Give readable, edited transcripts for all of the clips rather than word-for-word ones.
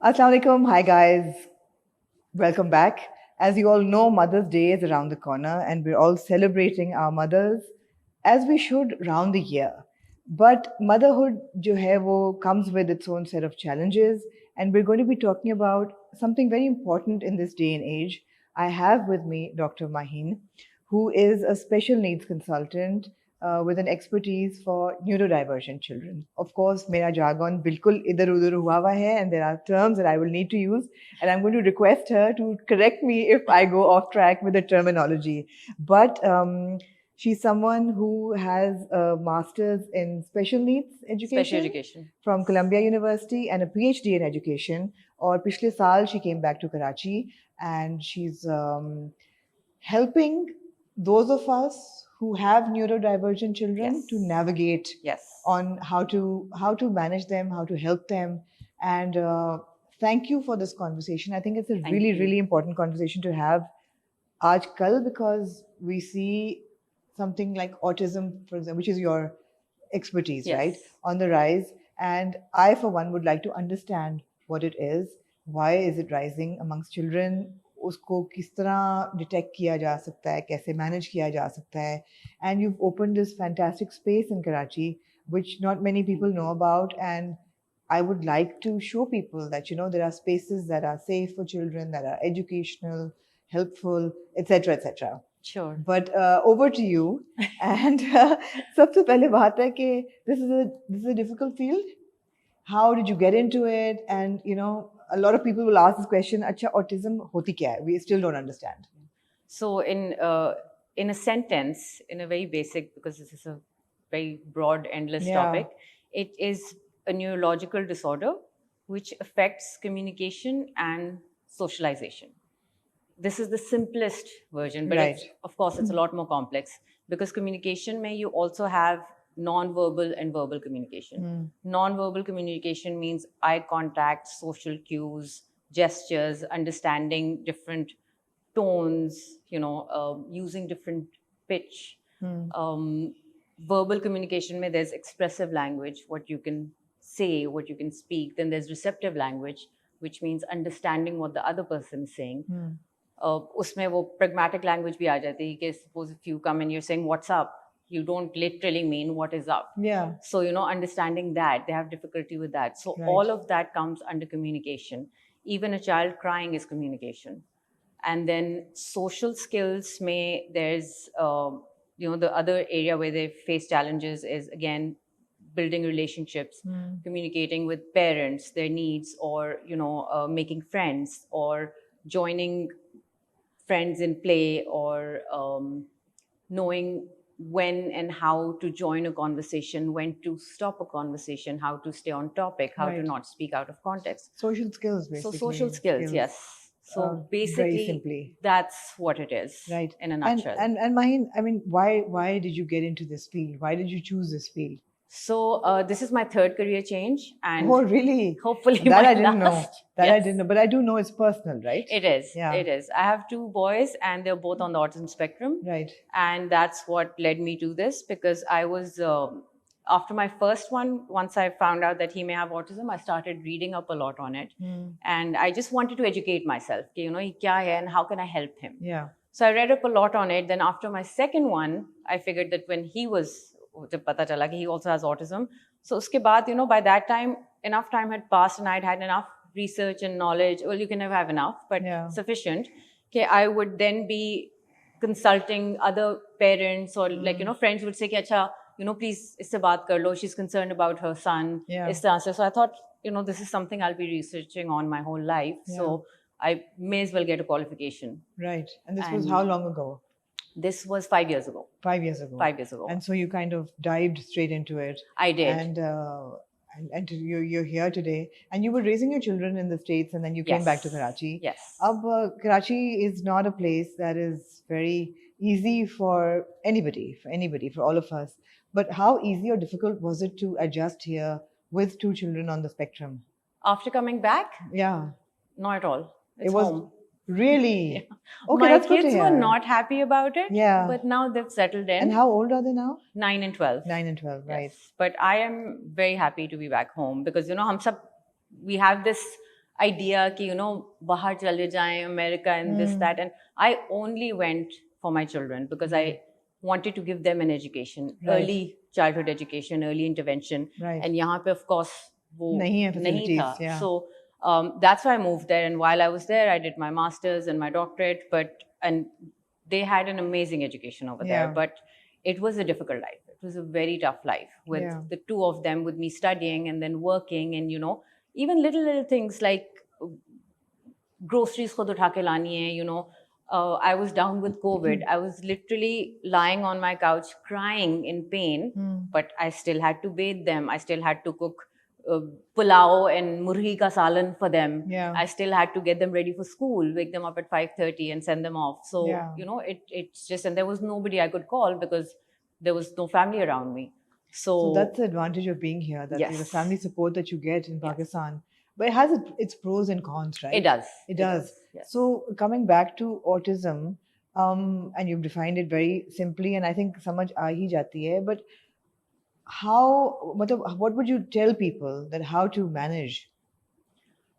Assalamu alaikum. Hi guys. Welcome back. As you all know, Mother's Day is around the corner and we're all celebrating our mothers as we should round the year. But motherhood jo hai wo comes with its own set of challenges and we're going to be talking about something very important in this day and age. I have with me Dr. Maheen, who is a special needs consultant with an expertise for neurodivergent children. Of course, mera jargon bilkul idhar udhar hua hua hai and there are terms that I will need to use and I'm going to request her to correct me if I go off track with the terminology. But she's someone who has a master's in special needs education from Columbia University and a PhD in education. Or पिछले साल she came back to Karachi and she's helping those of us who have neurodivergent children to navigate on how to manage them, how to help them, and thank you for this conversation. I think it's a really important conversation to have aajkal because we see something like autism, for example, which is your expertise, right, on the rise. And I, for one, would like to understand what it is, why is it rising amongst children, उसको किस तरह detect किया जा सकता है, कैसे manage किया जा सकता है. And you've opened this fantastic space in Karachi which not many people know about, and I would like to show people that there are spaces that are safe for children, that are educational, helpful, etc. etc. Sure. But over to you. And सबसे पहले बात है कि this is a difficult field. How did you get into it? And a lot of people will ask this question, acha autism hoti kya hai? We still don't understand. So in a sentence, in a very basic, because this is a very broad, endless topic, it is a neurological disorder which affects communication and socialization. This is the simplest version, but of course it's a lot more complex because communication may you also have non-verbal and verbal communication. Non-verbal communication means eye contact, social cues, gestures, understanding different tones, using different pitch. Verbal communication mein there's expressive language, what you can say, what you can speak. Then there's receptive language, which means understanding what the other person is saying. उसमें वो pragmatic language भी आ जाती है कि suppose if you come and you're saying what's up, you don't literally mean what is up. Yeah. So, understanding that, they have difficulty with that. So all of that comes under communication. Even a child crying is communication. And then social skills there's, the other area where they face challenges is, again, building relationships, communicating with parents, their needs, or, making friends, or joining friends in play, or knowing when and how to join a conversation, when to stop a conversation, how to stay on topic, how to not speak out of context. Social skills, basically. So social skills, yes. So basically, very simply, that's what it is, right? In a nutshell. And Maheen, I mean, why did you get into this field? Why did you choose this field? So this is my third career change, and oh really? Hopefully that I didn't know. That I didn't know, but I do know it's personal, right? It is. Yeah. It is. I have two boys, and they're both on the autism spectrum. Right. And that's what led me to this, because I was after my first one, once I found out that he may have autism, I started reading up a lot on it, and I just wanted to educate myself. He kya hai and how can I help him? Yeah. So I read up a lot on it. Then after my second one, I figured that when he was जब पता चला कि he also has autism. So उसके बाद, by that time, enough time had passed and I'd had enough research and knowledge. Well, you can never have enough, but sufficient. Okay, I would then be consulting other parents, or friends would say, अच्छा, please इससे बात कर लो. She's concerned about her son. इस तरह से. So I thought, this is something I'll be researching on my whole life. So I may as well get a qualification. Right. And this was how long ago? This was 5 years ago. 5 years ago. 5 years ago. And so you kind of dived straight into it. I did. And you're here today. And you were raising your children in the States, and then you came back to Karachi. Yes. Karachi is not a place that is very easy for anybody, for all of us. But how easy or difficult was it to adjust here with two children on the spectrum? After coming back? Yeah. Not at all. It was home. Really? Yeah. Okay, my that's good to kids hear. were not happy about it. Yeah. But now they've settled in. And how old are they now? 9 and 12. 9 and 12, right. Yes. But I am very happy to be back home because, we have this idea कि बाहर चले जाएं America and this that, and I only went for my children because I wanted to give them an education, early childhood education, early intervention, and यहाँ पे of course वो नहीं था. So that's why I moved there, and while I was there I did my masters and my doctorate, and they had an amazing education over there, but it was a difficult life. It was a very tough life with the two of them, with me studying and then working, and even little things like groceries khud utha ke lani hai, I was down with COVID. I was literally lying on my couch crying in pain, but I still had to bathe them. I still had to cook pulao and murgi ka salan for them. I still had to get them ready for school, wake them up at 5:30 and send them off. So, it's just, and there was nobody I could call because there was no family around me. So that's the advantage of being here, that the family support that you get in Pakistan. But it has its pros and cons, right? It does. It does. Yes. So coming back to autism, and you've defined it very simply, and I think samajh aa hi jati hai, but what would you tell people that how to manage?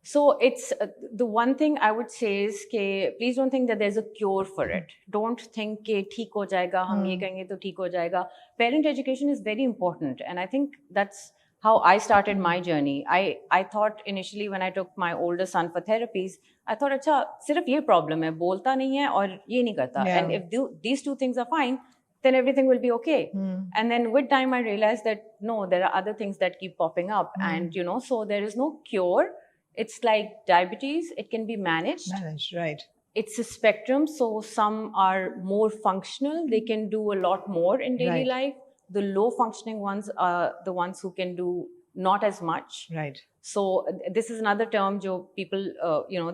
So it's the one thing I would say is कि please don't think that there's a cure for it. Don't think कि ठीक हो जाएगा, हम ये करेंगे तो ठीक हो जाएगा. Parent education is very important, and I think that's how I started my journey. I thought initially when I took my older son for therapies, I thought अच्छा सिर्फ ये problem है, बोलता नहीं है और ये नहीं करता. And if these two things are fine, then everything will be okay. And then with time I realized that no, there are other things that keep popping up, and so there is no cure. It's like diabetes. It can be managed. Right. It's a spectrum. So some are more functional. They can do a lot more in daily life. The low functioning ones are the ones who can do not as much. Right. So this is another term jo people,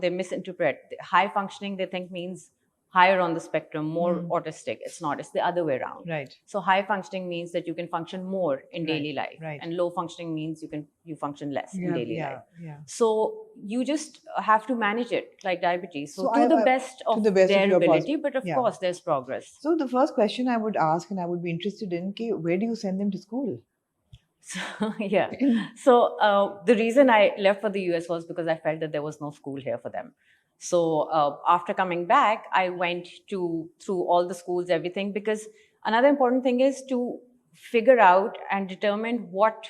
they misinterpret. High functioning, they think means higher on the spectrum, more autistic. It's not. It's the other way around. Right. So high functioning means that you can function more in daily life. Right. And low functioning means you function less in daily life. Yeah. So you just have to manage it like diabetes. So to the best of their ability, but of course there's progress. So the first question I would ask, and I would be interested in, where do you send them to school? So, So the reason I left for the US was because I felt that there was no school here for them. So after coming back, I went through all the schools, everything, because another important thing is to figure out and determine what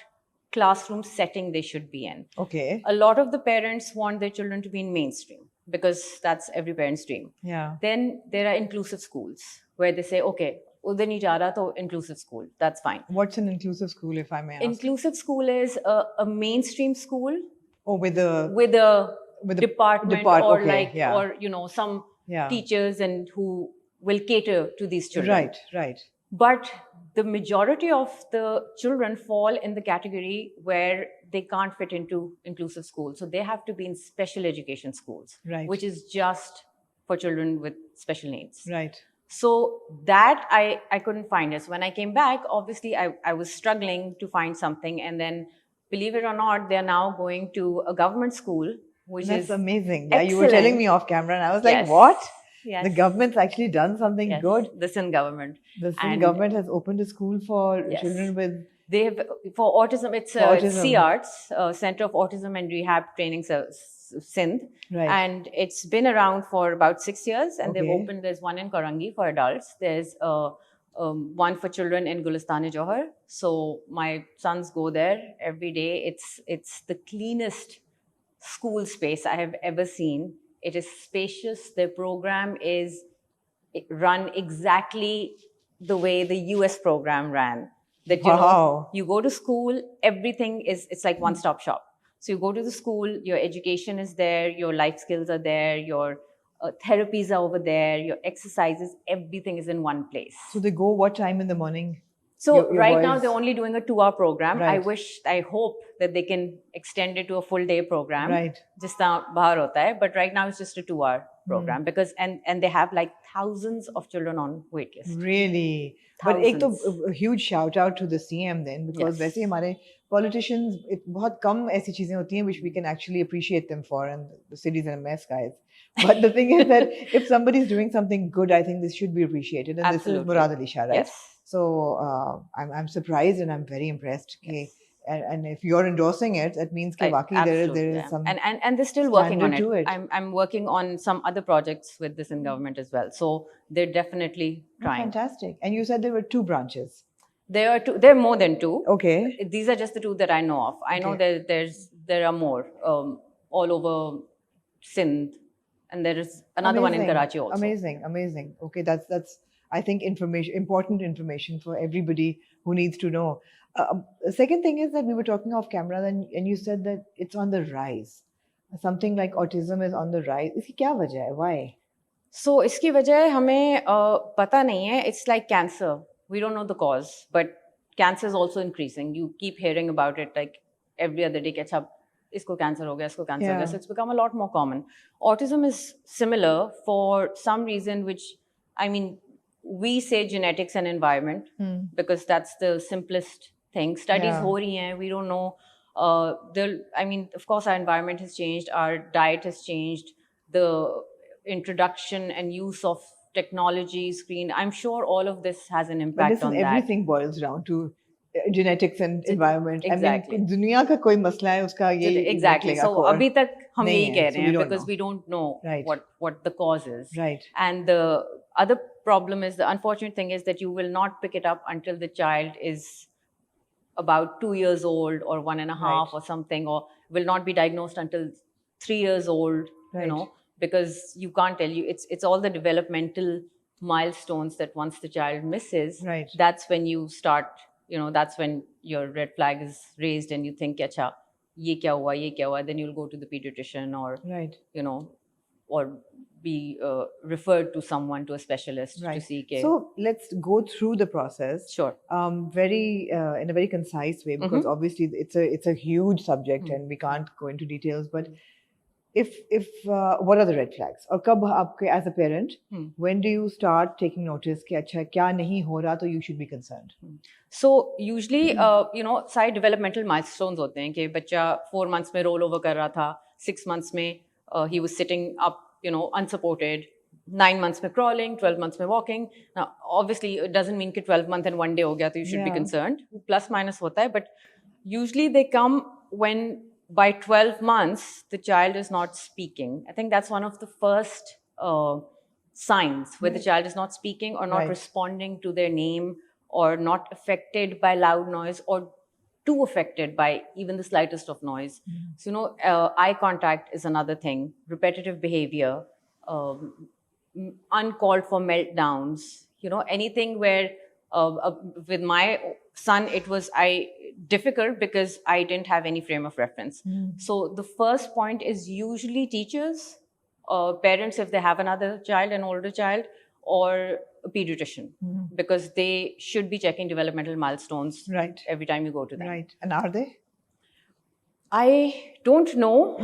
classroom setting they should be in. Okay. A lot of the parents want their children to be in mainstream because that's every parent's dream. Yeah. Then there are inclusive schools where they say, okay, udhar nahi ja raha, to inclusive school. That's fine. What's an inclusive school, if I may ask? Inclusive school is a mainstream school. Oh, with a department or okay, or some teachers and who will cater to these children. Right. But the majority of the children fall in the category where they can't fit into inclusive schools. So they have to be in special education schools, which is just for children with special needs. Right. So that I couldn't find it. So when I came back, obviously I was struggling to find something, and then believe it or not, they're now going to a government school. That's amazing. Yeah, you were telling me off camera, and I was like, "What? Yes. The government's actually done something good." The Sindh government. The Sindh government has opened a school for children with. They have for autism. It's CARTS, Center of Autism and Rehab Training Sindh, and it's been around for about 6 years. And they've opened. There's one in Karangi for adults. There's one for children in Gulistan-e-Johar. So my sons go there every day. It's the cleanest school space I have ever seen. It is spacious. Their program is run exactly the way the US program ran. That you go to school, everything it's like one-stop shop. So you go to the school, your education is there, your life skills are there, your therapies are over there, your exercises, everything is in one place. So they go what time in the morning? So right now they're only doing a 2-hour program. I hope that they can extend it to a full day program. Right. Just bahar hota hai, but right now it's just a 2-hour program because and they have like thousands of children on waitlist. Really? Thousands. But a huge shout out to the CM then, because वैसे हमारे politicians बहुत कम ऐसी चीजें होती हैं which we can actually appreciate them for, and the city's in a mess, guys. But the thing is that if somebody is doing something good, I think this should be appreciated, and Absolutely. this is Murad Ali Shah, right? Yes. So I'm surprised and I'm very impressed. Yes. and if you're endorsing it, that means that Right, there absolutely, is yeah. some And they're still working on standard it. to it. I'm working on some other projects with this in government as well. So they're definitely Oh, trying. fantastic. And you said there were 2 branches. There are two. There are more than 2. Okay. These are just the 2 that I know of. I know Okay. there are more all over Sindh, and there is another one in Karachi also. Amazing. Okay, that's I think important information for everybody who needs to know. The second thing is that we were talking off camera, and you said that it's on the rise. Something like autism is on the rise. इसकी क्या वजह है? Why? So इसकी वजह हमें पता नहीं है. It's like cancer. We don't know the cause, but cancer is also increasing. You keep hearing about it like every other day. कि अच्छा इसको cancer हो गया, इसको cancer हो गया. Yeah. So it's become a lot more common. Autism is similar for some reason, which I mean, we say genetics and environment because that's the simplest thing. Studies Yeah. हो रही हैं. We don't know. I mean, of course, our environment has changed. Our diet has changed. The introduction and use of technology, screen. I'm sure all of this has an But impact listen, on that. everything boils down to genetics and environment. Exactly. I mean, दुनिया का कोई मसला है उसका यही Exactly. निकलेगा So core. अभी तक हम नहीं यही है, कह so रहे we हैं don't because know. we don't know Right. what the cause is. Right. And the other problem is, the unfortunate thing is that you will not pick it up until the child is about 2 years old or 1.5 Right. or something, or will not be diagnosed until 3 years old. Right. You know, because you can't tell you. It's all the developmental milestones that once the child misses, Right. that's when you start. You know, that's when your red flag is raised, and you think, "Acha, ye kya hua, ye kya hua?" Then you'll go to the pediatrician, or Right. you know, or be referred to someone, to a specialist, Right. to see care. So let's go through the process. Sure. Very in a very concise way, because obviously it's a huge subject and we can't go into details. But if what are the red flags? और कब आपके as a parent, when do you start taking notice कि अच्छा क्या नहीं हो रहा तो you should be concerned? So usually you know, सारे developmental milestones होते हैं कि बच्चा 4 months में roll over कर रहा था, 6 months में he was sitting up, you know, unsupported, 9 months में crawling, 12 months में walking. Now obviously it doesn't mean कि 12 month and 1 day हो गया तो you should be concerned. Plus minus होता है, but usually they come when by 12 months the child is not speaking. I think that's one of the first signs where the child is not speaking or not responding to their name, or not affected by loud noise, or too affected by even the slightest of noise. So, you know, eye contact is another thing, repetitive behavior, uncalled for meltdowns, you know, anything where with my son it was difficult because I didn't have any frame of reference. So the first point is usually teachers, parents if they have another child, an older child, or a pediatrician, because they should be checking developmental milestones every time you go to them. Right. And are they? I don't know.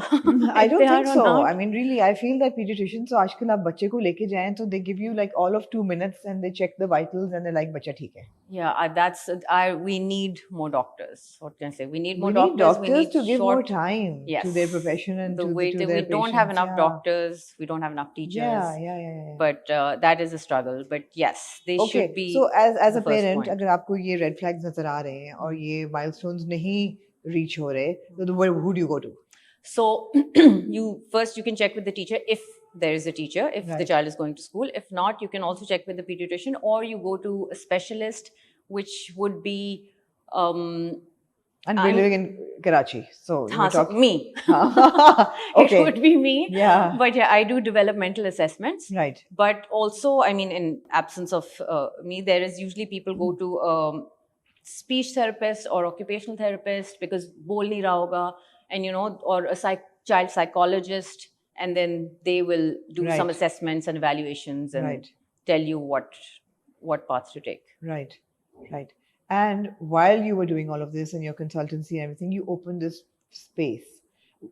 I don't think so. I mean, really, I feel that pediatricians, so आजकल आप बच्चे को लेके जाएं तो they give you like all of 2 minutes and they check the vitals and they're like बच्चा ठीक है. Yeah, we need more doctors. What can I say? We need more doctors. We need to give more time to their profession and to their we don't have enough doctors. We don't have enough teachers. Yeah. But that is a struggle. But yes, they should be. So as a parent, अगर आपको ये red flags नजर आ रहे हैं और ये milestones नहीं reach हो रहे, तो who do you go to? So you can check with the teacher if there is a teacher, if the child is going to school. If not, you can also check with the pediatrician, or you go to a specialist, which would be and we're living in Karachi, so me. Okay. It would be me. Yeah. But yeah, I do developmental assessments. Right. But also, I mean, in absence of me, there is usually people go to speech therapist or occupational therapist because bol nahi raha hoga, and you know, or a child psychologist, and then they will do some assessments and evaluations and tell you what path to take. Right. And while you were doing all of this and your consultancy and everything, you opened this space.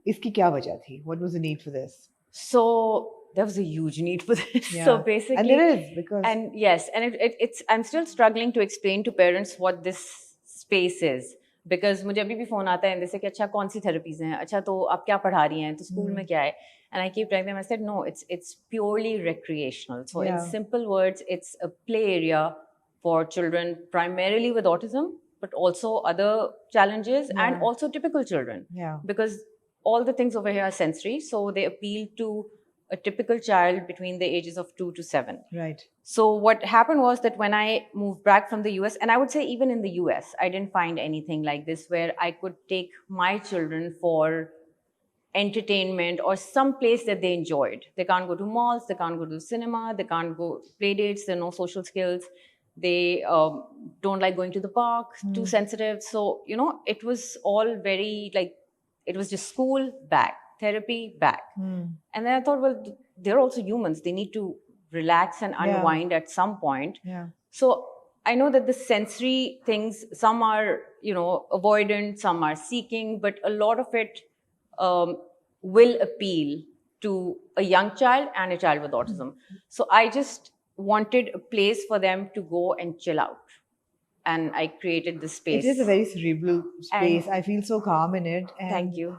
Iski kya wajah thi? What was the need for this? So there was a huge need for this. Yeah. So basically, and there is, because it's I'm still struggling to explain to parents what this space is, because मुझे अभी भी phone आता है जैसे कि अच्छा कौन सी therapies हैं, अच्छा तो आप क्या पढ़ा रही हैं, तो स्कूल में क्या है, and I keep telling them, I said no, it's purely recreational. So in simple words, it's a play area for children primarily with autism, but also other challenges and Yeah. also typical children. Yeah. Because all the things over here are sensory, so they appeal to a typical child between the ages of 2 to 7. Right. So what happened was that when I moved back from the US, and I would say even in the US, I didn't find anything like this where I could take my children for entertainment or some place that they enjoyed. They can't go to malls, they can't go to the cinema, they can't go play dates, there are no social skills. They don't like going to the park, too sensitive. So, it was all very like, it was just school, back, therapy, back. And then I thought, well, they're also humans. They need to relax and unwind at some point. Yeah. So I know that the sensory things, some are, avoidant, some are seeking, but a lot of it will appeal to a young child and a child with autism. So I just wanted a place for them to go and chill out. And I created this space. It is a very cerebral space. And I feel so calm in it. And thank you.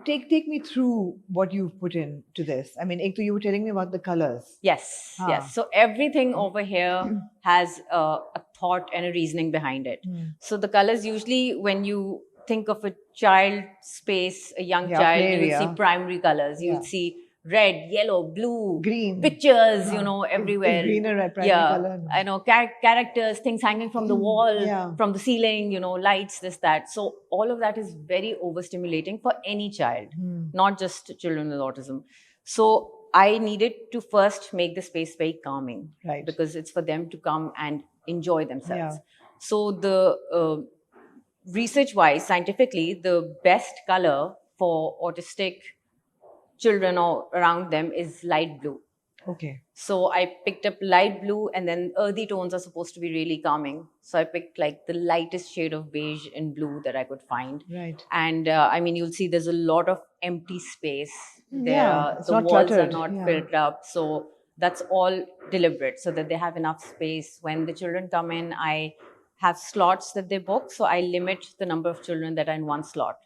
Take me through what you've put into this. I mean, Ekto, you were telling me about the colors. Yes, yes. So everything over here has a thought and a reasoning behind it. So the colors, usually when you think of a child space, a young child, you will see primary colors. You will see red, yellow, blue, green pictures, everywhere. Is green a primary color? I know, characters, things hanging from the wall, from the ceiling, lights, this, that. So all of that is very overstimulating for any child, not just children with autism. So I needed to first make the space very calming, right? Because it's for them to come and enjoy themselves. So the research-wise, scientifically, the best color for autistic children or around them is light blue. Okay. So I picked up light blue, and then earthy tones are supposed to be really calming. So I picked like the lightest shade of beige and blue that I could find. Right. And you'll see there's a lot of empty space. It's the not walls cluttered. are not filled up. So that's all deliberate so that they have enough space. When the children come in, I have slots that they book. So I limit the number of children that are in one slot.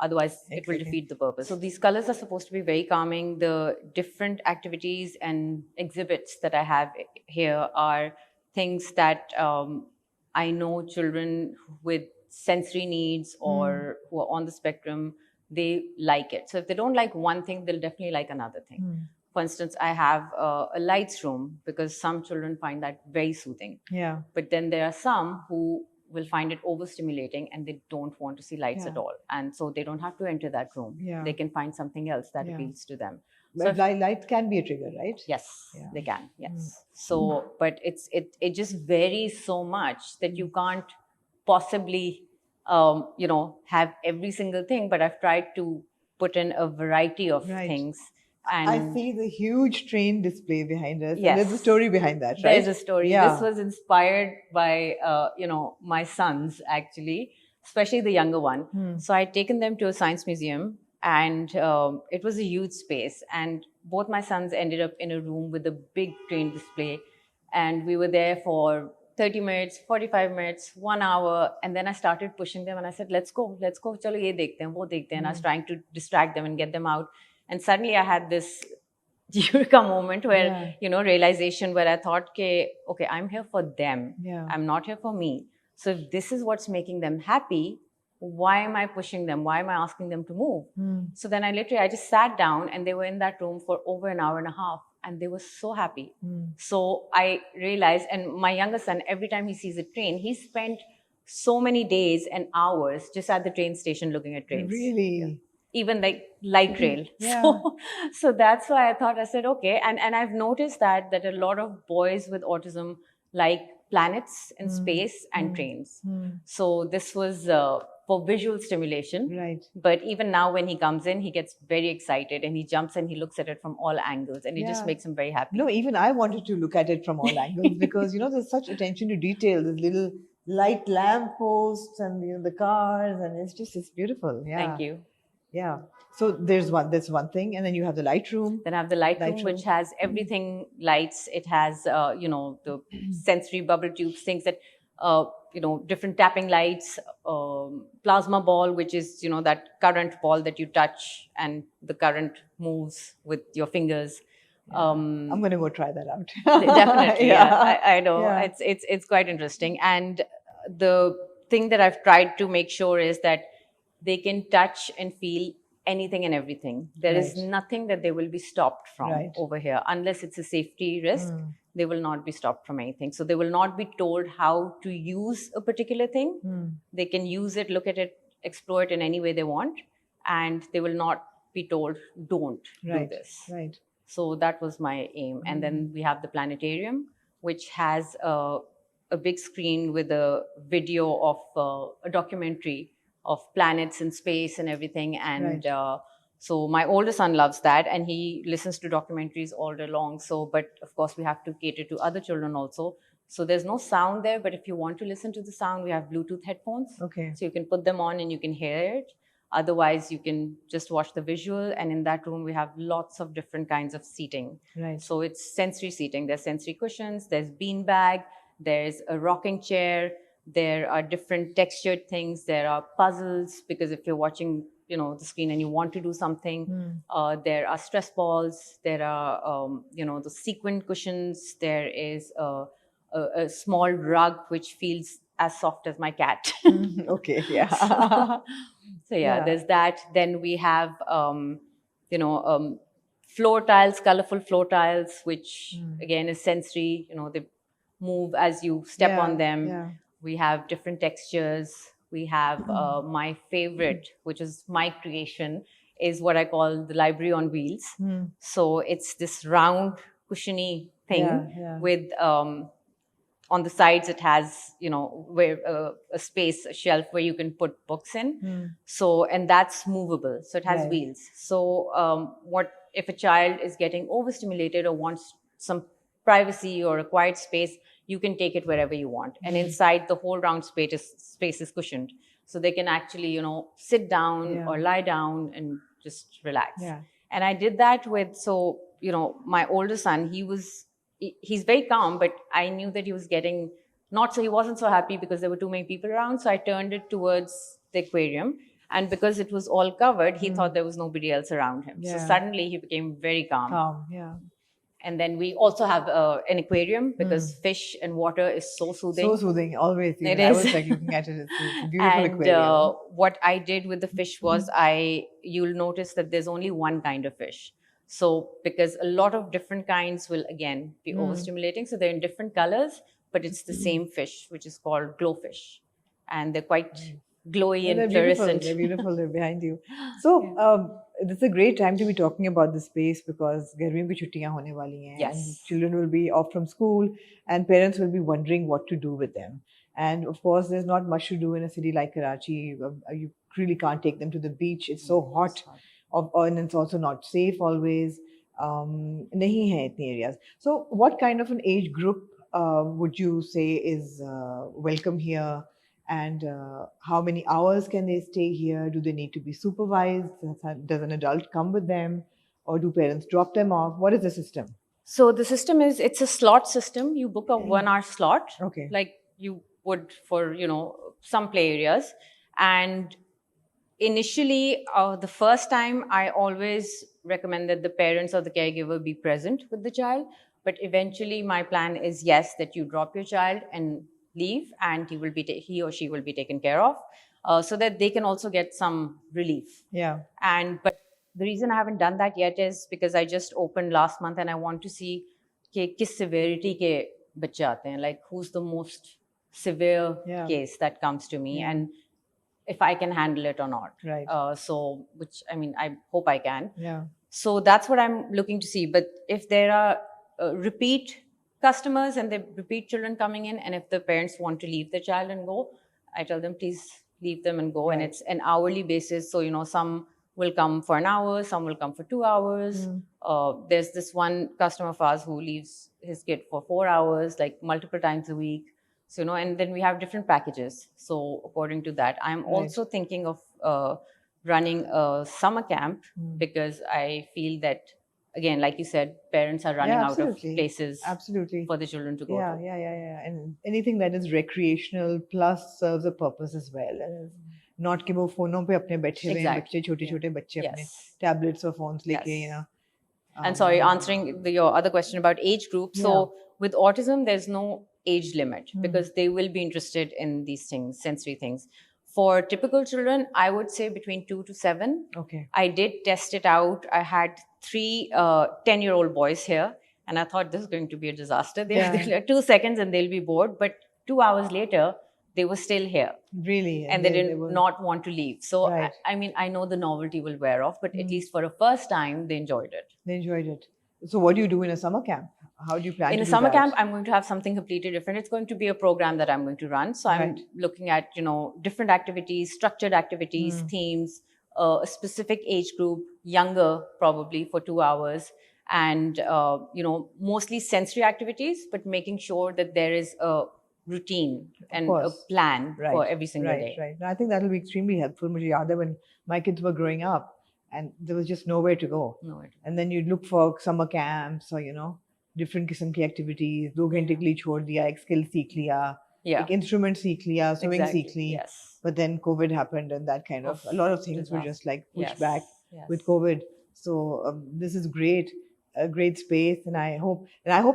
Otherwise, it will defeat the purpose. So these colors are supposed to be very calming. The different activities and exhibits that I have here are things that I know children with sensory needs or who are on the spectrum, they like it. So if they don't like one thing, they'll definitely like another thing. For instance, I have a lights room because some children find that very soothing. Yeah. But then there are some who will find it overstimulating and they don't want to see lights at all. And so they don't have to enter that room. They can find something else that appeals to them. But light can be a trigger, right? Yes, they can. Yes. So, but it just varies so much that you can't possibly, have every single thing. But I've tried to put in a variety of things. And I see the huge train display behind us. Yes. There's a story behind that, right? There's a story. This was inspired by, my sons, actually, especially the younger one. So I'd taken them to a science museum, and it was a huge space. And both my sons ended up in a room with a big train display. And we were there for 30 minutes, 45 minutes, 1 hour. And then I started pushing them and I said, let's go. Chalo ye dekhte hain, wo dekhte hain. I was trying to distract them and get them out. And suddenly I had this eureka moment where, realization where I thought, okay, I'm here for them. I'm not here for me. So if this is what's making them happy, why am I pushing them? Why am I asking them to move? So then I just sat down and they were in that room for over an hour and a half and they were so happy. So I realized, and my younger son, every time he sees a train, he spent so many days and hours just at the train station looking at trains. Really? Even like light rail. So that's why I said, okay. And I've noticed that a lot of boys with autism like planets in space and trains. So this was for visual stimulation. Right. But even now when he comes in, he gets very excited and he jumps and he looks at it from all angles and it just makes him very happy. No, even I wanted to look at it from all angles because, there's such attention to detail. There's little light lamp posts and, the cars and it's beautiful. Yeah. Thank you. Yeah. So there's one thing, and then you have the light room. Then I have the light room, which has everything lights. It has, the sensory bubble tubes, things that, different tapping lights, plasma ball, which is, that current ball that you touch and the current moves with your fingers. I'm going to go try that out. Definitely. I know. Yeah. It's quite interesting. And the thing that I've tried to make sure is that they can touch and feel anything and everything. There is Right. nothing that they will be stopped from Right. over here, unless it's a safety risk. They will not be stopped from anything. So they will not be told how to use a particular thing. They can use it, look at it, explore it in any way they want, and they will not be told, don't do this. Right. So that was my aim. And then we have the planetarium, which has a big screen with a video of a documentary of planets and space and everything. And so my older son loves that, and he listens to documentaries all day long. So, but of course, we have to cater to other children also. So there's no sound there, but if you want to listen to the sound, we have Bluetooth headphones. Okay. So you can put them on and you can hear it. Otherwise, you can just watch the visual. And in that room, we have lots of different kinds of seating. Right. So it's sensory seating. There's sensory cushions, there's beanbag, there's a rocking chair, there are different textured things, there are puzzles, because if you're watching, you know, the screen and you want to do something, there are stress balls, there are, you know, the sequin cushions, there is a small rug which feels as soft as my cat. Okay, yeah. So yeah, there's that. Then we have, you know, floor tiles, colorful floor tiles, which again is sensory. You know, they move as you step on them. Yeah. We have different textures. We have my favorite, which is my creation, is what I call the library on wheels. So it's this round, cushiony thing with on the sides it has, you know, where a space, a shelf where you can put books in. So, and that's movable. So it has wheels. So what if a child is getting overstimulated or wants some privacy or a quiet space, you can take it wherever you want. And inside, the whole round space is cushioned. So they can actually, you know, sit down or lie down and just relax. And I did that with, so, you know, my older son, he's very calm, but I knew that he was getting he wasn't so happy because there were too many people around. So I turned it towards the aquarium. And because it was all covered, he thought there was nobody else around him. So suddenly he became very calm. And then we also have an aquarium, because fish and water is so soothing. So soothing, always. It I is. was like looking at it. It's a beautiful And aquarium. what I did with the fish was you'll notice that there's only one kind of fish. So because a lot of different kinds will again be overstimulating. So they're in different colors, but it's the same fish, which is called glowfish. And they're quite glowy and fluorescent. They're beautiful. They're behind you. So this is a great time to be talking about the space, because गर्मियों की छुट्टियां होने वाली हैं. Yes. And children will be off from school, and parents will be wondering what to do with them. And of course, there's not much to do in a city like Karachi. You really can't take them to the beach. It's so hot. And it's also not safe always. नहीं है इतनी areas. So what kind of an age group would you say is welcome here? And how many hours can they stay here? Do they need to be supervised? Does an adult come with them? Or do parents drop them off? What is the system? So the system is, it's a slot system. You book a 1 hour slot, like you would for, you know, some play areas. And initially, the first time, I always recommend that the parents or the caregiver be present with the child. But eventually, my plan is, yes, that you drop your child and leave, and he or she will be taken care of, so that they can also get some relief. But the reason I haven't done that yet is because I just opened last month, and I want to see kis severity ke bacche aate hain, like who's the most severe case that comes to me, and if I can handle it or not. So, which, I mean, I hope I can. So that's what I'm looking to see. But if there are repeat customers and the repeat children coming in, and if the parents want to leave the child and go, I tell them, please leave them and go. And it's an hourly basis. So, you know, some will come for an hour, some will come for 2 hours. There's this one customer of ours who leaves his kid for 4 hours, like multiple times a week. So, you know, and then we have different packages. So according to that, I'm also thinking of running a summer camp, because I feel that, again, like you said, parents are running out of places for the children to go to. And anything that is recreational plus serves a purpose as well. And not कि वो फोनों पे अपने बैठे हुए बच्चे, छोटे बच्चे अपने tablets or phones लेके, you know. And sorry, answering your other question about age group. So with autism, there's no age limit because they will be interested in these things, sensory things. For typical children, I would say between 2 to 7. Okay. I did test it out. I had 3 10-year-old boys here, and I thought this is going to be a disaster. They'll 2 seconds and they'll be bored. But 2 hours later, they were still here. Really? And they did not want to leave. So, Right. I mean, I know the novelty will wear off, but at least for a first time, they enjoyed it. They enjoyed it. So what do you do in a summer camp? How do you plan In to a do summer that? camp, I'm going to have something completely different. It's going to be a program that I'm going to run. So I'm Right. looking at, different activities, structured activities, themes, a specific age group, younger probably for 2 hours, and, mostly sensory activities, but making sure that there is a routine and a course. plan Right. for every single Right, day. right. And I think that will be extremely helpful. Mujhe yaad hai when my kids were growing up and there was just nowhere to go. Nowhere to And then you'd look for summer camps or, different किस्म की activities. 2 घंटे के लिए छोड़ दिया, एक skill सीख लिया, Yeah. एक instrument सीख लिया, swimming Exactly. सीख ली. Yes. But then COVID happened and that kind of, a lot of things were just like pushed Yes. back Yes. with COVID. So this is great, a great space, and I hope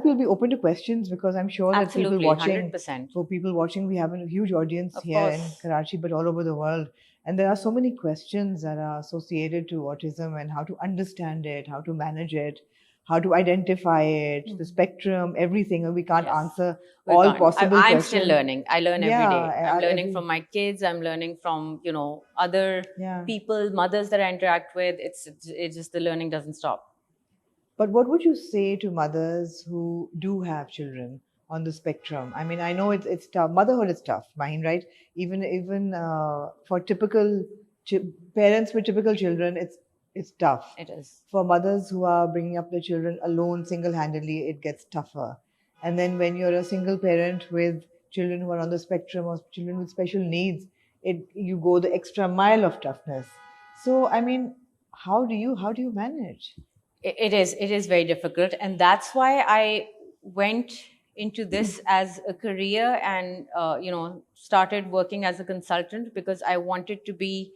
you'll be open to questions because I'm sure that Absolutely, people watching, 100%. for people watching, we have a huge audience Of here in course. Karachi, but all over the world. And there are so many questions that are associated to autism and how to understand it, how to manage it, how to identify it, the spectrum, everything. And we can't Yes. answer We all can't. possible I'm questions. still learning. I learn every day. I'm learning every- from my kids. I'm learning from other Yeah. people, mothers that I interact with. It's just the learning doesn't stop. But what would you say to mothers who do have children on the spectrum? I mean, I know it's tough. Motherhood is tough, Maheen, right? Even for typical parents with typical children, it's tough. It is. For mothers who are bringing up their children alone, single-handedly, it gets tougher. And then when you're a single parent with children who are on the spectrum or children with special needs, you go the extra mile of toughness. So, I mean, how do you manage? It is very difficult, and that's why I went into this as a career and started working as a consultant because I wanted to be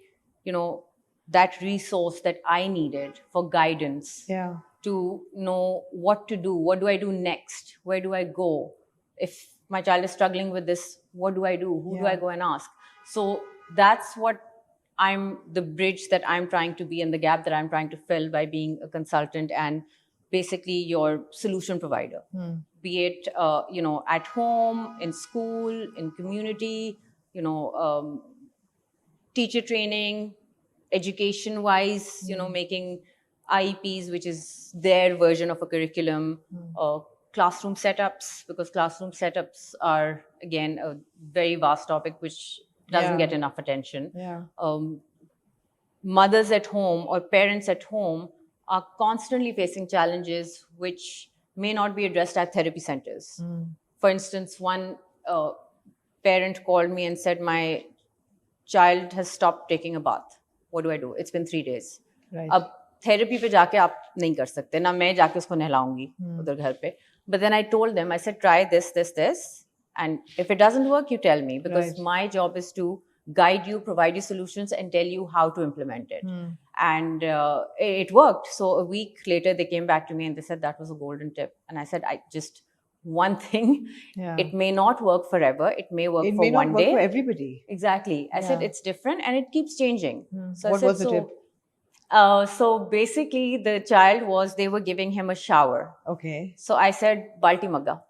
that resource that I needed for guidance. Yeah. To know what to do, what do I do next, where do I go, if my child is struggling with this, what do I do, who do I go and ask. So that's what the bridge that I'm trying to be and the gap that I'm trying to fill by being a consultant and basically your solution provider. Be it at home, in school, in community, teacher training, education wise, making IEPs, which is their version of a curriculum, classroom setups, because classroom setups are, again, a very vast topic which doesn't get enough attention. Yeah. Mothers at home or parents at home are constantly facing challenges which may not be addressed at therapy centers. For instance, one parent called me and said, my child has stopped taking a bath. What do I do? It's been 3 days. Right. अब therapy पे जाके आप नहीं कर सकते ना, मैं जाके उसको नहलाऊंगी उधर घर पे. But then I told them, I said, try this, and if it doesn't work, you tell me, because my job is to guide you, provide you solutions, and tell you how to implement it. And it worked. So a week later, they came back to me and they said that was a golden tip. And I said, one thing, it may not work forever. It may work for 1 day. It may not work for everybody. Exactly. I said, it's different and it keeps changing. So what was the tip? So basically, the child they were giving him a shower. Okay. So I said, balti magga.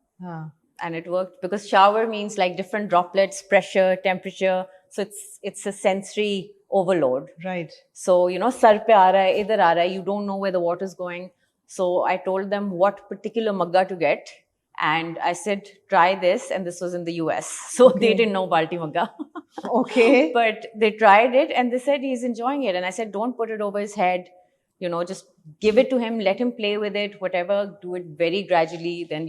And it worked because shower means like different droplets, pressure, temperature. So it's a sensory overload. Right. So, sar pe aa raha hai, idhar aa raha hai, you don't know where the water is going. So I told them what particular magga to get. And I said, try this. And this was in the US. So they didn't know balti magga. Okay. But they tried it and they said he's enjoying it. And I said, don't put it over his head. Just give it to him, let him play with it, whatever, do it very gradually. Then,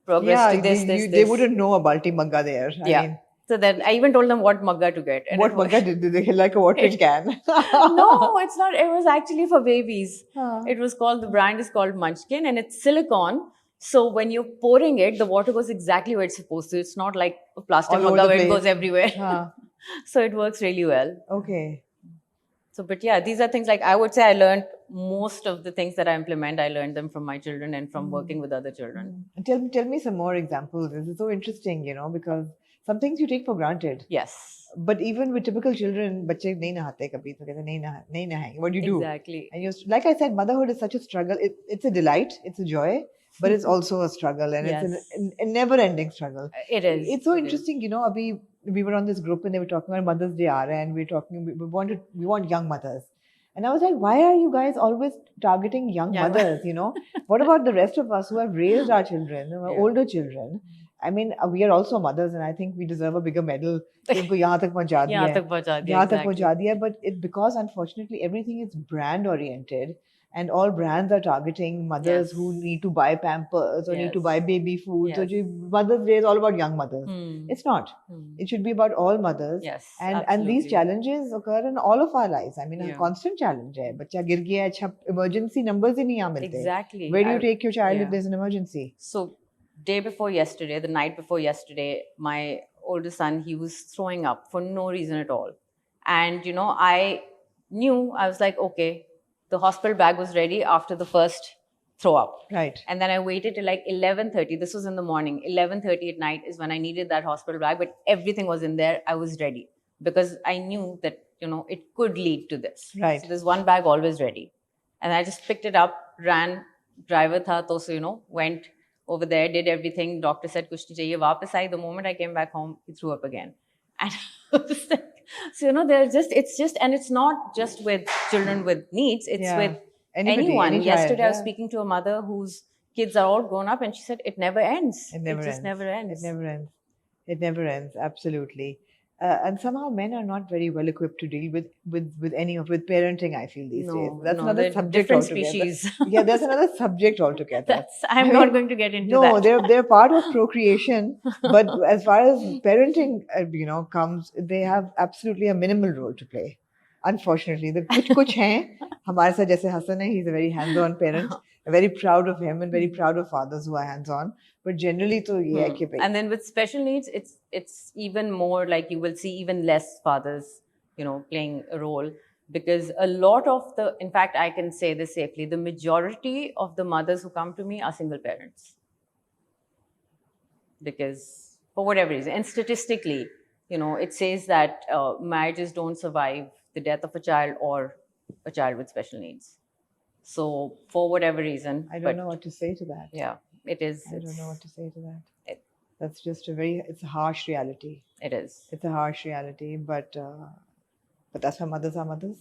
progress to this. They wouldn't know a balti magga there. I mean, so then I even told them what magga to get. And what magga did they like a watering can? No, it's not. It was actually for babies. It was called, the brand is called Munchkin, and it's silicone. So when you're pouring it, the water goes exactly where it's supposed to. It's not like a plastic magga where it goes everywhere. So it works really well. Okay. So, but yeah, these are things like I would say I learned most of the things that I implement. I learned them from my children and from working with other children. Tell me some more examples. This is so interesting, because some things you take for granted. Yes. But even with typical children, बच्चे नहीं नहाते कभी तो कहते नहीं नहाएंगे. What do you do? Exactly. And like I said, motherhood is such a struggle. It's a delight, it's a joy, but it's also a struggle, and Yes. it's a never-ending struggle. It is. It's so It interesting, abhi we were on this group and they were talking about Mother's Day aa raha hai, and we want young mothers. And I was like, why are you guys always targeting young mothers, What about the rest of us who have raised our children, who are older children? I mean, we are also mothers, and I think we deserve a bigger medal. इनको यहाँ तक पहुँचा दिया है, यहाँ तक पहुँचा दिया है, but because unfortunately everything is brand oriented, and all brands are targeting mothers who need to buy Pampers or need to buy baby food. So Mother's Day is all about young mothers. It's not. It should be about all mothers. Yes, and these challenges occur in all of our lives. I mean, a constant challenge है. बच्चा गिर गया है, अच्छा emergency numbers ही नहीं यहाँ मिलते. Exactly. Where do you take your child if there's an emergency? So, day before yesterday, the night before yesterday, my older son, he was throwing up for no reason at all. And, I was like, okay, the hospital bag was ready after the first throw up. Right. And then I waited till like 11:30. This was in the morning. 11:30 at night is when I needed that hospital bag, but everything was in there. I was ready because I knew that, it could lead to this. Right. So there's one bag always ready. And I just picked it up, ran, driver tha, to so, went over there, did everything. Doctor said, kuch nahi chahiye. Wapas aayi. The moment I came back home, he threw up again. And I was like, so, and it's not just with children with needs, it's with anyone. Yesterday, I was speaking to a mother whose kids are all grown up, and she said, it never ends. It just never ends. It never ends. It never ends, absolutely. And somehow men are not very well equipped to deal with parenting, I feel, these days. That's another subject altogether. Species. Yeah, that's another subject altogether. I'm not going to get into that. No, they're part of procreation, but as far as parenting, comes, they have absolutely a minimal role to play. Unfortunately, the kuch hain, hamare saath jaise Hassan hai, he's a very hands-on parent. I'm very proud of him and very proud of fathers who are hands-on. But generally, to ye hai ki and then with special needs, it's even more like you will see even less fathers, playing a role, because a lot of in fact, I can say this safely, the majority of the mothers who come to me are single parents. Because for whatever reason, and statistically, it says that marriages don't survive the death of a child or a child with special needs. So for whatever reason, I don't know what to say to that. Yeah, it is. I don't know what to say to that. That's just it's a harsh reality. It is. It's a harsh reality, but that's why mothers are mothers.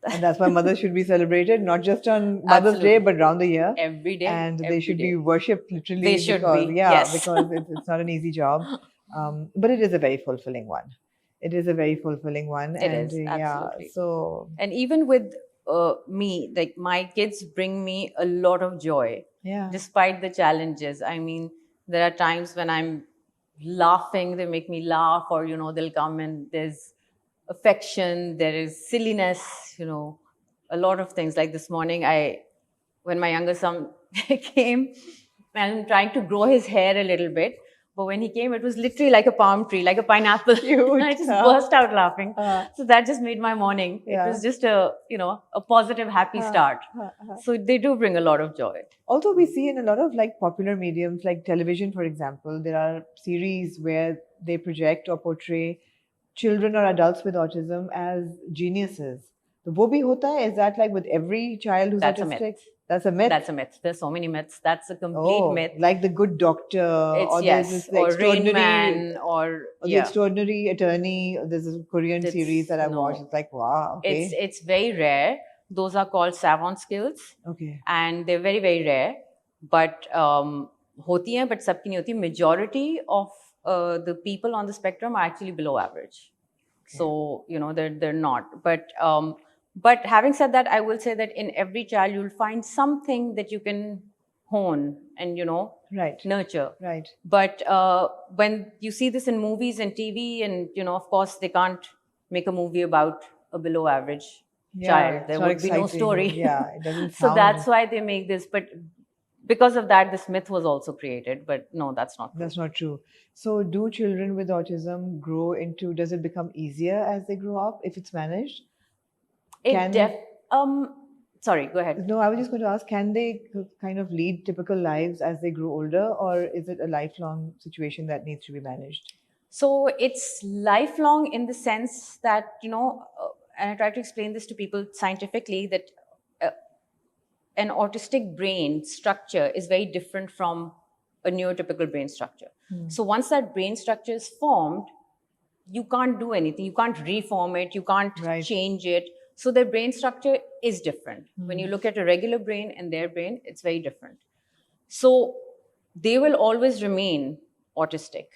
And that's why mothers should be celebrated, not just on Mother's Day, but around the year. Every day. And they should be worshipped, literally. They should be. Yeah, yes. Because it's not an easy job. But it is a very fulfilling one. It is a very fulfilling one. It is, absolutely. Yeah, so... And even with me, like my kids bring me a lot of joy. Yeah. Despite the challenges. I mean, there are times when I'm laughing, they make me laugh, or, they'll come and there's affection, there is silliness, a lot of things. Like this morning, when my younger son came, and I'm trying to grow his hair a little bit, but when he came, it was literally like a palm tree, like a pineapple. Cute. I just burst out laughing. So that just made my morning. Yeah. It was just a positive, happy start. So they do bring a lot of joy. Also, we see in a lot of like popular mediums, like television, for example, there are series where they project or portray children or adults with autism as geniuses. So, wo bhi hota hai? Is that like with every child who's That's autistic? A myth. That's a myth. That's a myth. There's so many myths. That's a complete myth. Like the good doctor, or yes, there's this or extraordinary Rain Man, or the extraordinary attorney. There's a Korean series that I watched. It's like, wow. Okay. It's very rare. Those are called savant skills. Okay. And they're very, very rare. But hoti hain, but sabki nahi hoti. Majority of the people on the spectrum are actually below average. Okay. So, they're not. But having said that, I will say that in every child, you'll find something that you can hone and, nurture. Right. But when you see this in movies and TV, and, of course, they can't make a movie about a below average child. There would be no story. Yeah, it doesn't So sound... that's why they make this. But because of that, this myth was also created. But no, that's not true. That's not true. So do children with autism does it become easier as they grow up if it's managed? Sorry, go ahead. No, I was just going to ask, can they kind of lead typical lives as they grow older, or is it a lifelong situation that needs to be managed? So it's lifelong in the sense that, and I try to explain this to people scientifically, that uh, an autistic brain structure is very different from a neurotypical brain structure. So once that brain structure is formed, you can't do anything. You can't reform it. You can't change it. So their brain structure is different. When you look at a regular brain and their brain, it's very different. So they will always remain autistic.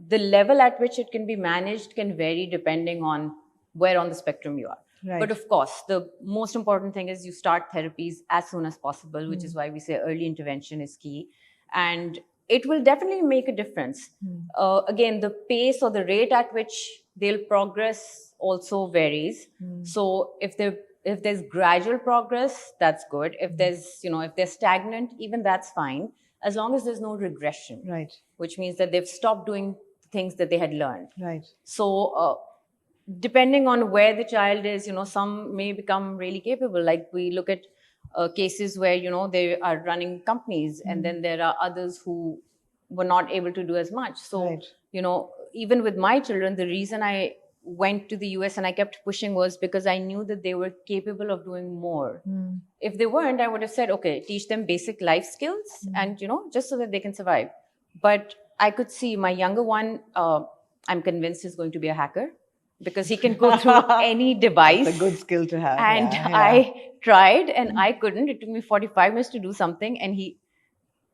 The level at which it can be managed can vary depending on where on the spectrum you are. Right. But of course, the most important thing is you start therapies as soon as possible, which is why we say early intervention is key. And it will definitely make a difference. Again, the pace or the rate at which they'll progress also varies. So if there's gradual progress, that's good. If if they're stagnant, even that's fine, as long as there's no regression. Right. Which means that they've stopped doing things that they had learned. Right. So depending on where the child is, some may become really capable. Like we look at cases where, they are running companies, and then there are others who were not able to do as much. So, even with my children, the reason I went to the US and I kept pushing was because I knew that they were capable of doing more. If they weren't, I would have said, okay, teach them basic life skills and, just so that they can survive. But I could see my younger one, I'm convinced is going to be a hacker, because he can go through any device. It's a good skill to have. And I tried and I couldn't. It took me 45 minutes to do something, and he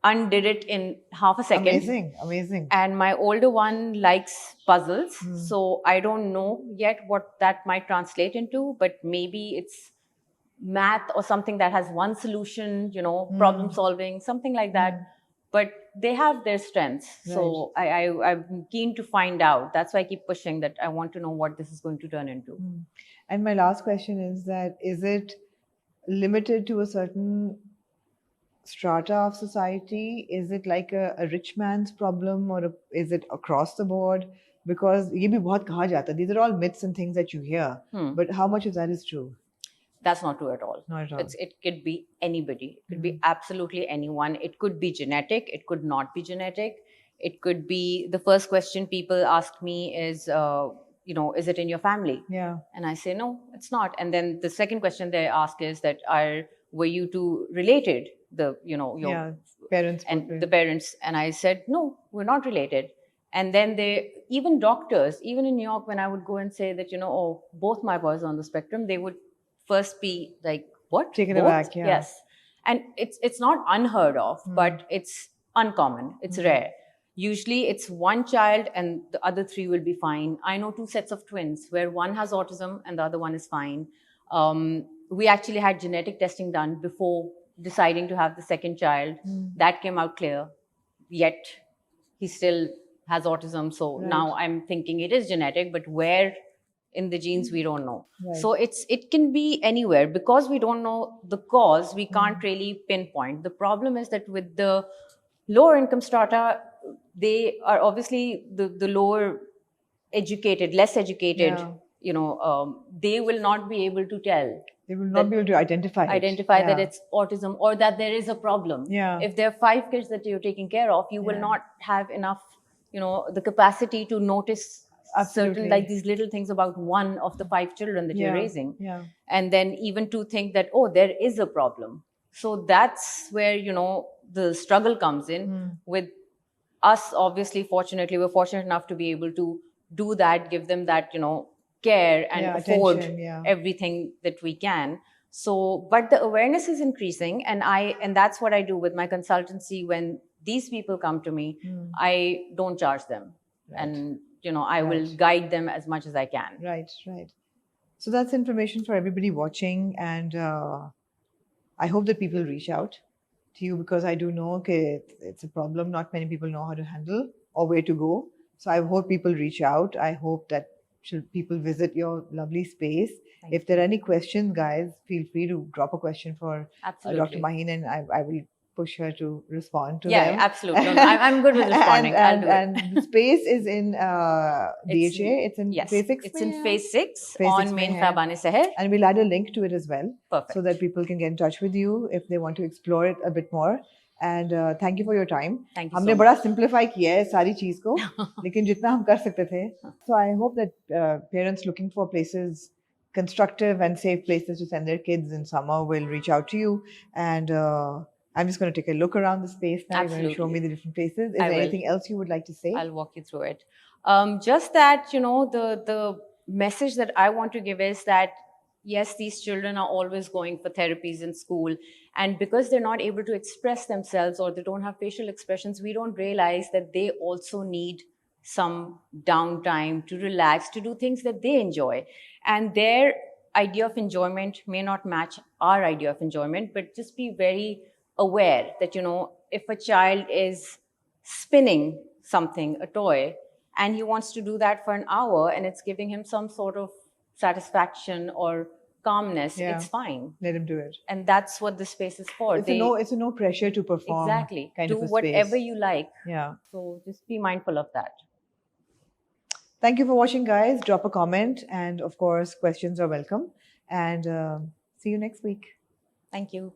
undid it in half a second. Amazing. And my older one likes puzzles. So I don't know yet what that might translate into, but maybe it's math or something that has one solution, problem solving, something like that. But they have their strengths. Right. So I'm keen to find out. That's why I keep pushing that I want to know what this is going to turn into. And my last question is that, is it limited to a certain strata of society? Is it like a rich man's problem, or is it across the board? Because ye bhi bahut kaha jata. These are all myths and things that you hear. But how much of that is true? That's not true at all. Not at all. It could be anybody. It could be absolutely anyone. It could be genetic. It could not be genetic. It could be, the first question people ask me is, is it in your family? Yeah. And I say, no, it's not. And then the second question they ask is that, were you two related? Your parents. And the parents. And I said, no, we're not related. And then even doctors, even in New York, when I would go and say that, both my boys are on the spectrum, they would first be like, what? Taken aback, yeah. Yes. And it's not unheard of, but it's uncommon. It's rare. Usually it's one child and the other three will be fine. I know 2 sets of twins where one has autism and the other one is fine. We actually had genetic testing done before deciding to have the second child. That came out clear. Yet he still has autism. So now I'm thinking it is genetic, but where in the genes we don't know. Right. So it can be anywhere. Because we don't know the cause, we can't really pinpoint. The problem is that with the lower income strata, they are obviously the lower educated, less educated, they will not be able to tell. They will not be able to identify that it's autism, or that there is a problem. Yeah. If there are 5 kids that you're taking care of, you will not have enough, the capacity to notice certain, like these little things about one of the 5 children that you're raising. Yeah. And then even to think that, there is a problem. So that's where, the struggle comes in. With us, obviously, fortunately, we're fortunate enough to be able to do that, give them that, care and afford everything that we can. So, but the awareness is increasing, and that's what I do with my consultancy. When these people come to me, I don't charge them. Right. And I will guide them as much as I can. Right. So that's information for everybody watching, and I hope that people reach out to you, because I do know it's a problem not many people know how to handle or where to go. So I hope people reach out. I hope that people visit your lovely space. If there are any questions, guys, feel free to drop a question for Dr. Maheen, and I will push her to respond to Yeah, them. absolutely. No, I'm good with responding. I'll do it. And the space is in DHA. It's in Yes, phase 6. it's in phase 6 Phase on 6 main mein hai. Khayabane Seher. And we'll add a link to it as well. Perfect. So that people can get in touch with you if they want to explore it a bit more. And thank you for your time. Thank you so हमने much. बड़ा simplify किया है सारी चीज को, लेकिन जितना हम कर सकते थे. So I hope that parents looking for places, constructive and safe places to send their kids in summer, will reach out to you. And I'm just going to take a look around the space now. You're going to show me the different places. Is there anything else you would like to say? I'll walk you through it. Just that, the message that I want to give is that, yes, these children are always going for therapies in school. And because they're not able to express themselves or they don't have facial expressions, we don't realize that they also need some downtime to relax, to do things that they enjoy. And their idea of enjoyment may not match our idea of enjoyment, but just be very aware that, if a child is spinning something, a toy, and he wants to do that for an hour and it's giving him some sort of satisfaction or calmness, it's fine. Let him do it. And that's what the space is for. It's a no pressure to perform. Exactly. Kind do of a whatever space. you like. Yeah. So just be mindful of that. Thank you for watching, guys. Drop a comment, and of course, questions are welcome. And see you next week. Thank you.